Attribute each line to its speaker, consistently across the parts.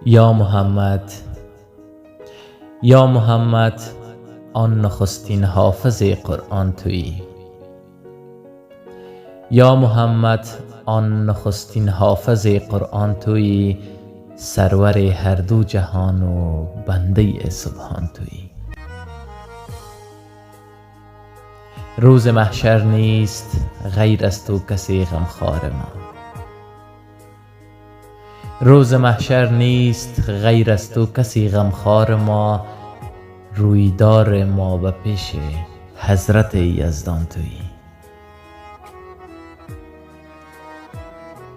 Speaker 1: یا محمد، یا محمد، آن نخستین حافظ قرآن تویی. یا محمد، آن نخستین حافظ قرآن تویی، سرور هر دو جهان و بنده سبحان تویی. روز محشر نیست غیر از تو کسی غمخوار ما. روز محشر نیست غیر از تو کسی غمخوار ما، رویدار ما به پیش حضرت یزدان تویی.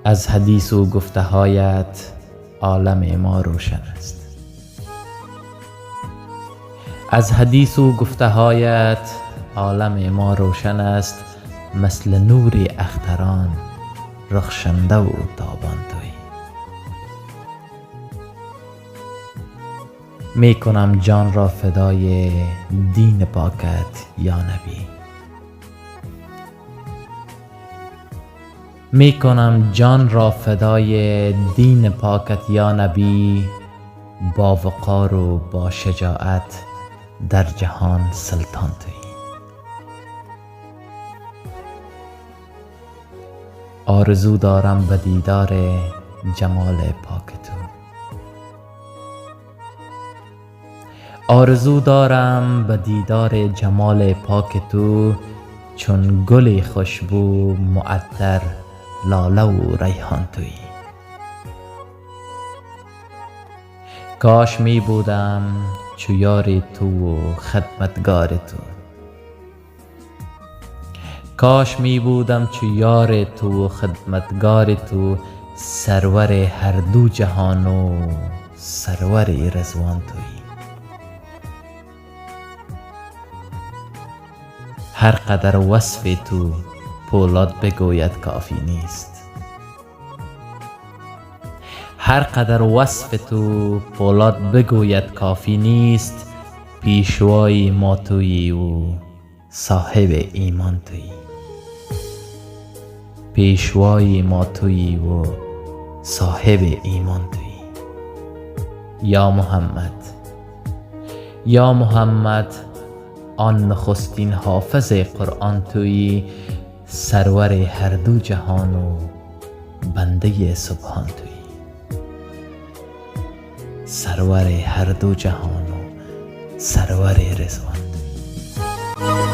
Speaker 1: از حدیث و گفته هایت عالم ما روشن است. از حدیث و گفته هایت عالم ما روشن است، مثل نور اختران رخشنده و تابان تویی. می کنم جان را فدای دین پاکت یا نبی. می کنم جان را فدای دین پاکت یا نبی، با وقار و با شجاعت در جهان سلطان تویی. آرزو دارم به دیدار جمال پاک تو. آرزو دارم به دیدار جمال پاک تو، چون گل خوشبو معطر لاله و ریحان تویی. کاش می بودم چو یار تو و خدمتگار تو. کاش می بودم چو یار تو و خدمتگار تو، سرور هر دو جهان و سرور رضوان تویی. هر قدر وصف تو پولاد بگوید کافی نیست. هر قدر وصف تو پولاد بگوید کافی نیست، پیشوای ما تویی و صاحب ایمان تویی. پیشوای ما تویی و صاحب ایمان تویی. یا محمد، یا محمد، آن نخستین حافظ قرآن تویی، سرور هر دو جهان و بنده سبحان تویی. سرور هر دو جهان و سرور رضوان تویی.